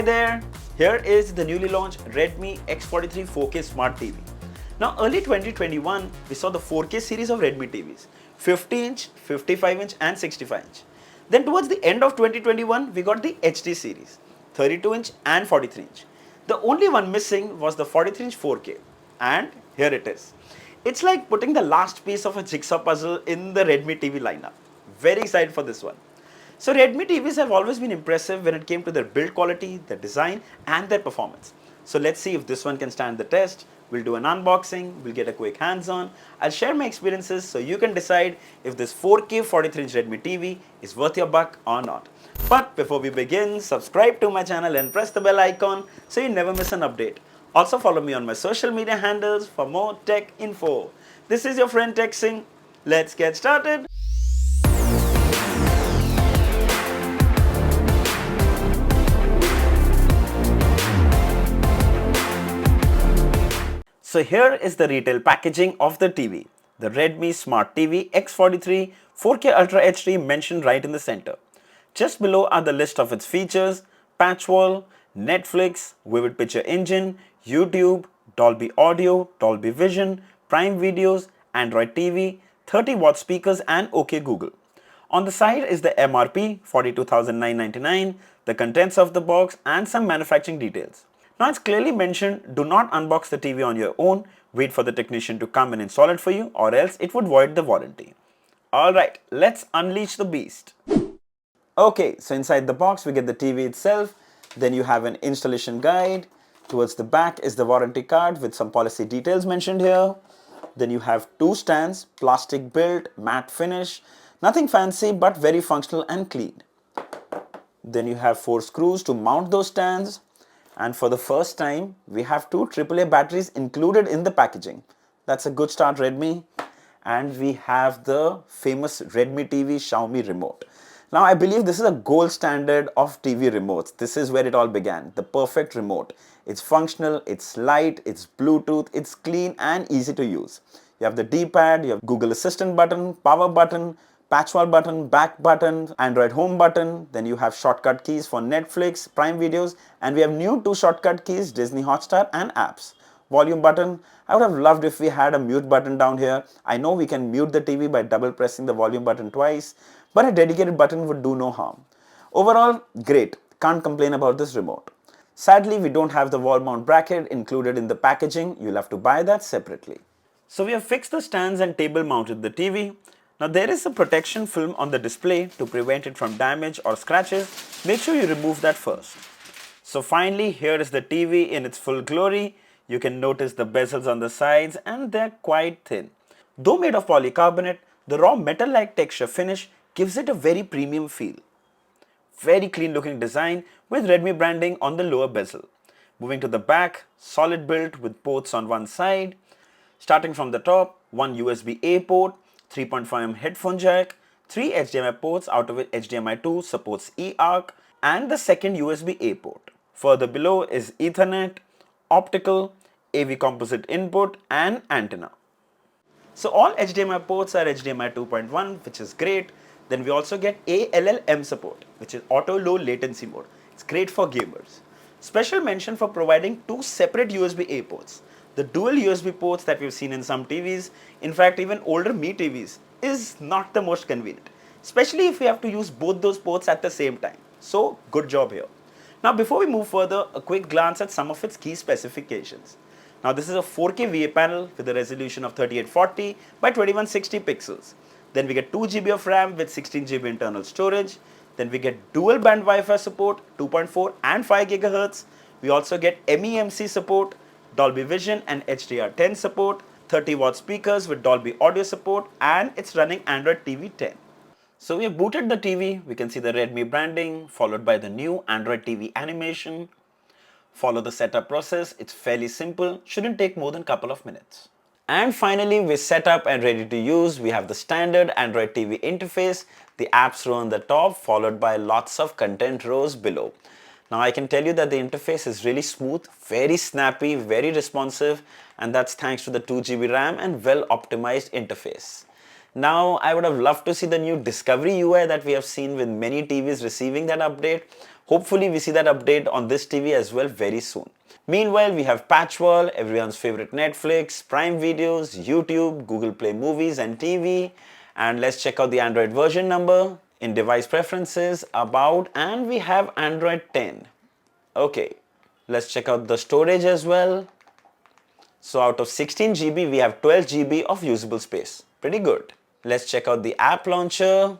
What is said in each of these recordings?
Hi there, here is the newly launched Redmi X43 4K Smart TV. Now early 2021, we saw the 4K series of Redmi TVs, 50-inch, 55-inch and 65-inch. Then towards the end of 2021, we got the HD series, 32-inch and 43-inch. The only one missing was the 43-inch 4K, and here it is. It's like putting the last piece of a jigsaw puzzle in the Redmi TV lineup. Very excited for this one. So Redmi TVs have always been impressive when it came to their build quality, their design and their performance. So let's see if this one can stand the test. We'll do an unboxing, we'll get a quick hands-on. I'll share my experiences so you can decide if this 4K 43-inch Redmi TV is worth your buck or not. But before we begin, subscribe to my channel and press the bell icon so you never miss an update. Also follow me on my social media handles for more tech info. This is your friend Tech Singh. Let's get started. So here is the retail packaging of the TV, the Redmi Smart TV X43 4K Ultra HD mentioned right in the center. Just below are the list of its features: patch wall, Netflix, vivid picture engine, YouTube, Dolby Audio, Dolby Vision, Prime Videos, Android TV, 30-watt speakers and OK Google. On the side is the MRP 42,999, the contents of the box and some manufacturing details. Now it's clearly mentioned, do not unbox the TV on your own, wait for the technician to come and install it for you or else it would void the warranty. Alright, let's unleash the beast. Okay, so inside the box we get the TV itself, then you have an installation guide, towards the back is the warranty card with some policy details mentioned here. Then you have two stands, plastic built, matte finish, nothing fancy but very functional and clean. Then you have 4 screws to mount those stands. And for the first time, we have 2 AAA batteries included in the packaging. That's a good start, Redmi. And we have the famous Redmi TV Xiaomi remote. Now, I believe this is a gold standard of TV remotes. This is where it all began, the perfect remote. It's functional, it's light, it's Bluetooth, it's clean and easy to use. You have the D-pad, you have Google Assistant button, power button, patch wall button, back button, Android home button, then you have shortcut keys for Netflix, Prime Videos, and we have new 2 shortcut keys, Disney Hotstar and apps. Volume button, I would have loved if we had a mute button down here. I know we can mute the TV by double pressing the volume button twice, but a dedicated button would do no harm. Overall, great, can't complain about this remote. Sadly, we don't have the wall mount bracket included in the packaging, you'll have to buy that separately. So we have fixed the stands and table mounted the TV. Now there is a protection film on the display to prevent it from damage or scratches. Make sure you remove that first. So finally, here is the TV in its full glory. You can notice the bezels on the sides and they're quite thin. Though made of polycarbonate, the raw metal-like texture finish gives it a very premium feel. Very clean looking design with Redmi branding on the lower bezel. Moving to the back, solid build with ports on one side. Starting from the top, one USB-A port, 3.5mm headphone jack, 3 HDMI ports out of which HDMI 2 supports eARC and the second USB-A port. Further below is Ethernet, optical, AV composite input and antenna. So all HDMI ports are HDMI 2.1, which is great. Then we also get ALLM support, which is auto low latency mode. It's great for gamers. Special mention for providing 2 separate USB-A ports. The dual USB ports that we've seen in some TVs, in fact even older Mi TVs, is not the most convenient, especially if we have to use both those ports at the same time. So good job here. Now before we move further, a quick glance at some of its key specifications. Now this is a 4K VA panel with a resolution of 3840 by 2160 pixels. Then we get 2 GB of RAM with 16 GB internal storage. Then we get dual band Wi-Fi support, 2.4 and 5 GHz. We also get MEMC support, Dolby Vision and HDR10 support, 30-watt speakers with Dolby Audio support, and it's running Android TV 10. So we have booted the TV, we can see the Redmi branding followed by the new Android TV animation. Follow the setup process, it's fairly simple, shouldn't take more than a couple of minutes. And finally, we're set up and ready to use. We have the standard Android TV interface, the apps row on the top followed by lots of content rows below. Now I can tell you that the interface is really smooth, very snappy, very responsive, and that's thanks to the 2 GB RAM and well optimized interface. Now, I would have loved to see the new Discovery UI that we have seen with many TVs receiving that update. Hopefully, we see that update on this TV as well very soon. Meanwhile, we have Patchwall, everyone's favorite Netflix, Prime Videos, YouTube, Google Play Movies and TV. And let's check out the Android version number in device preferences, about, and we have Android 10. Okay, let's check out the storage as well. So out of 16 GB, we have 12 GB of usable space. Pretty good. Let's check out the app launcher.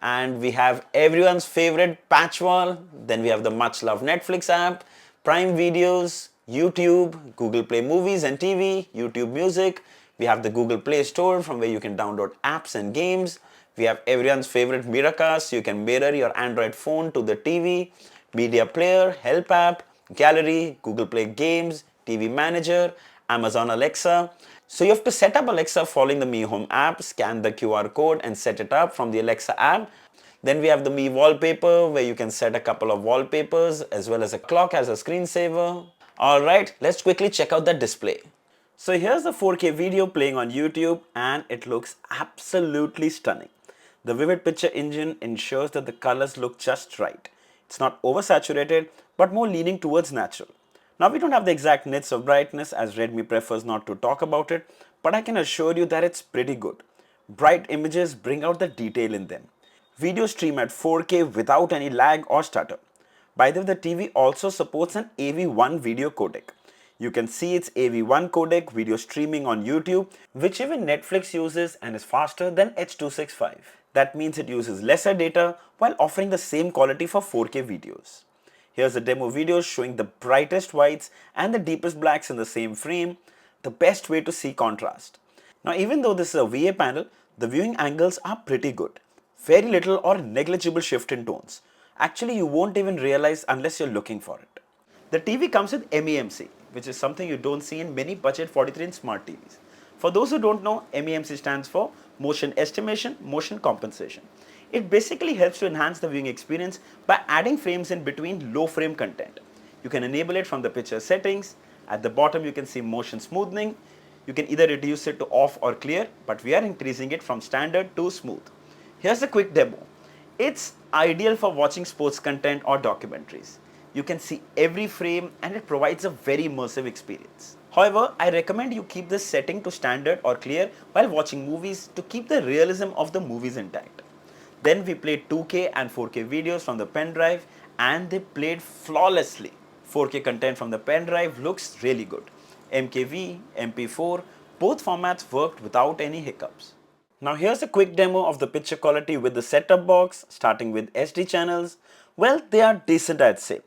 And we have everyone's favorite Patchwall. Then we have the much loved Netflix app, Prime Videos, YouTube, Google Play Movies and TV, YouTube Music. We have the Google Play Store from where you can download apps and games. We have everyone's favorite Miracast. You can mirror your Android phone to the TV, Media Player, Help app, Gallery, Google Play Games, TV Manager, Amazon Alexa. So you have to set up Alexa following the Mi Home app, scan the QR code and set it up from the Alexa app. Then we have the Mi Wallpaper where you can set a couple of wallpapers as well as a clock as a screensaver. Alright, let's quickly check out the display. So here's the 4K video playing on YouTube and it looks absolutely stunning. The Vivid Picture engine ensures that the colors look just right. It's not oversaturated but more leaning towards natural. Now we don't have the exact nits of brightness as Redmi prefers not to talk about it, but I can assure you that it's pretty good. Bright images bring out the detail in them. Videos stream at 4K without any lag or stutter. By the way, the TV also supports an AV1 video codec. You can see its AV1 codec video streaming on YouTube, which even Netflix uses and is faster than H.265. That means it uses lesser data while offering the same quality for 4K videos. Here's a demo video showing the brightest whites and the deepest blacks in the same frame, the best way to see contrast. Now even though this is a VA panel, the viewing angles are pretty good. Very little or negligible shift in tones. Actually, you won't even realize unless you're looking for it. The TV comes with MEMC, which is something you don't see in many budget 43-inch smart TVs. For those who don't know, MEMC stands for Motion Estimation, Motion Compensation. It basically helps to enhance the viewing experience by adding frames in between low frame content. You can enable it from the picture settings. At the bottom you can see motion smoothing. You can either reduce it to off or clear, but we are increasing it from standard to smooth. Here's a quick demo. It's ideal for watching sports content or documentaries. You can see every frame and it provides a very immersive experience. However, I recommend you keep this setting to standard or clear while watching movies to keep the realism of the movies intact. Then we played 2K and 4K videos from the pen drive and they played flawlessly. 4K content from the pen drive looks really good. MKV, MP4, both formats worked without any hiccups. Now here's a quick demo of the picture quality with the set-top box, starting with SD channels. Well, they are decent, I'd say.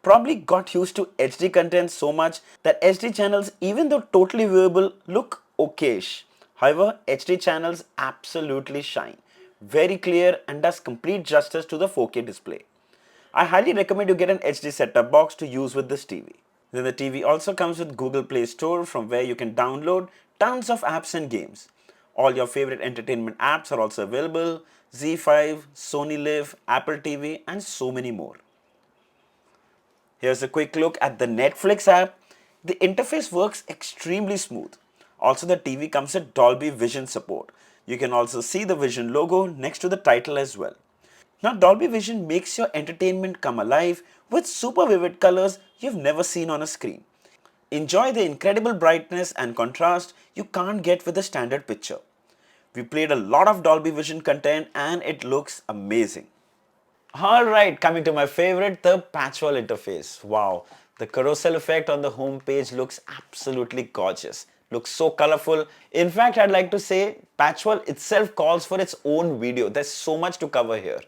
Probably got used to HD content so much that SD channels, even though totally viewable, look okayish. However, HD channels absolutely shine. Very clear and does complete justice to the 4K display. I highly recommend you get an HD set-top box to use with this TV. Then the TV also comes with Google Play Store from where you can download tons of apps and games. All your favorite entertainment apps are also available: Z5, Sony Live, Apple TV and so many more. Here's a quick look at the Netflix app. The interface works extremely smooth. Also, the TV comes with Dolby Vision support. You can also see the Vision logo next to the title as well. Now, Dolby Vision makes your entertainment come alive with super vivid colors you've never seen on a screen. Enjoy the incredible brightness and contrast you can't get with a standard picture. We played a lot of Dolby Vision content and it looks amazing. Alright, coming to my favorite, the Patchwall interface. Wow, the carousel effect on the home page looks absolutely gorgeous. Looks so colorful. In fact, I'd like to say Patchwall itself calls for its own video. There's so much to cover here.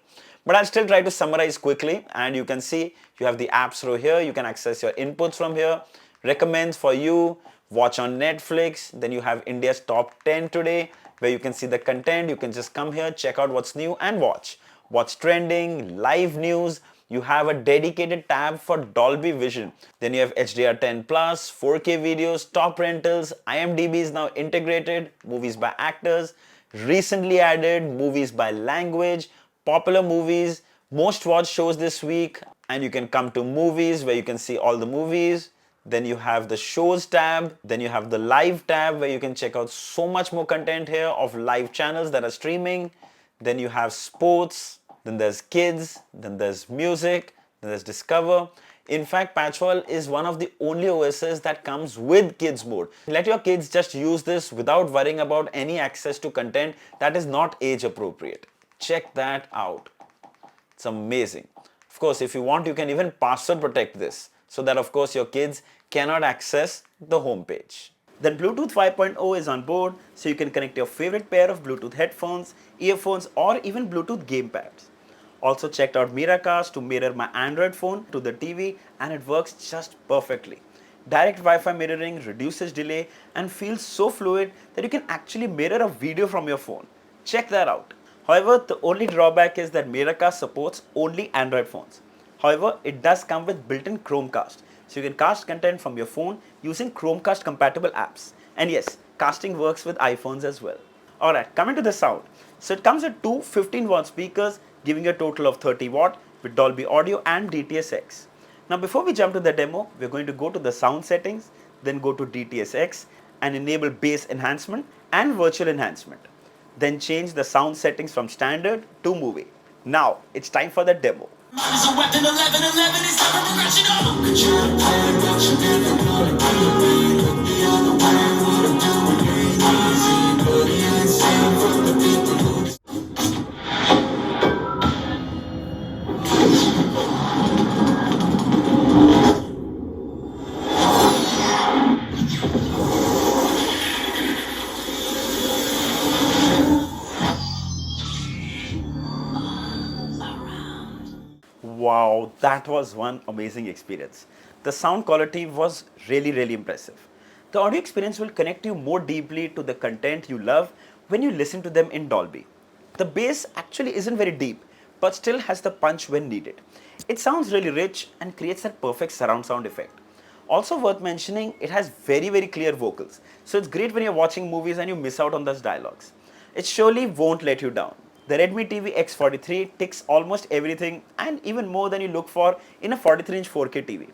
But I'll still try to summarize quickly, and you can see you have the apps row here. You can access your inputs from here. Recommends for you, watch on Netflix. Then you have India's top 10 today, where you can see the content. You can just come here, check out what's new and watch. What's trending, live news. You have a dedicated tab for Dolby Vision. Then you have HDR10+, 4K videos, top rentals, IMDb is now integrated, movies by actors, recently added movies by language, popular movies, most watched shows this week, and you can come to movies where you can see all the movies. Then you have the shows tab. Then you have the live tab where you can check out so much more content here of live channels that are streaming. Then you have sports. Then there's kids. Then there's music. Then there's discover. In fact, Patchworld is one of the only OSs that comes with kids mode. Let your kids just use this without worrying about any access to content that is not age appropriate. Check that out. It's amazing. Of course, if you want, you can even password protect this so that of course your kids cannot access the home page. Then Bluetooth 5.0 is on board, so you can connect your favorite pair of Bluetooth headphones, earphones, or even Bluetooth gamepads. Also checked out Miracast to mirror my Android phone to the TV, and it works just perfectly. Direct Wi-Fi mirroring reduces delay and feels so fluid that you can actually mirror a video from your phone. Check that out. However, the only drawback is that Miracast supports only Android phones. However, it does come with built-in Chromecast, so you can cast content from your phone using Chromecast compatible apps. And yes, casting works with iPhones as well. Alright, coming to the sound. So it comes with two 15-watt speakers giving you a total of 30 watt with Dolby audio and DTS-X. Now before we jump to the demo, we're going to go to the sound settings, then go to DTS-X and enable bass enhancement and virtual enhancement. Then change the sound settings from standard to movie. Now it's time for the demo. Wow, that was one amazing experience. The sound quality was really impressive. The audio experience will connect you more deeply to the content you love when you listen to them in Dolby. The bass actually isn't very deep, but still has the punch when needed. It sounds really rich and creates that perfect surround sound effect. Also worth mentioning, it has very clear vocals. So it's great when you're watching movies and you miss out on those dialogues. It surely won't let you down. The Redmi TV X43 ticks almost everything and even more than you look for in a 43-inch 4K TV.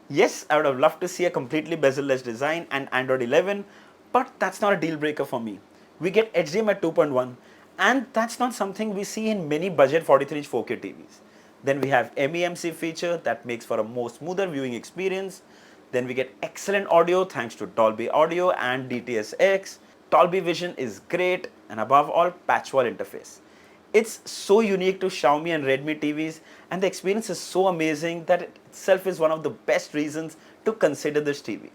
Yes, I would have loved to see a completely bezel-less design and Android 11, but that's not a deal breaker for me. We get HDMI 2.1 and that's not something we see in many budget 43-inch 4K TVs. Then we have MEMC feature that makes for a more smoother viewing experience. Then we get excellent audio thanks to Dolby audio and DTS-X. Dolby Vision is great, and above all, Patchworld interface. It's so unique to Xiaomi and Redmi TVs, and the experience is so amazing that it itself is one of the best reasons to consider this TV.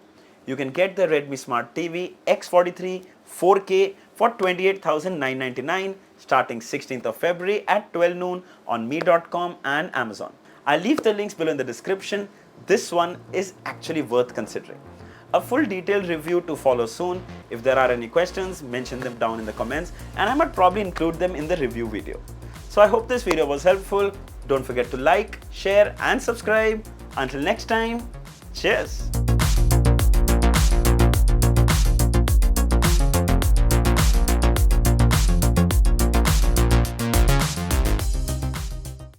You can get the Redmi Smart TV X43 4K for 28,999 starting 16th of February at 12 noon on me.com and Amazon. I'll leave the links below in the description. This one is actually worth considering. A full detailed review to follow soon. If there are any questions, mention them down in the comments and I might probably include them in the review video. So I hope this video was helpful. Don't forget to like, share and subscribe. Until next time, cheers!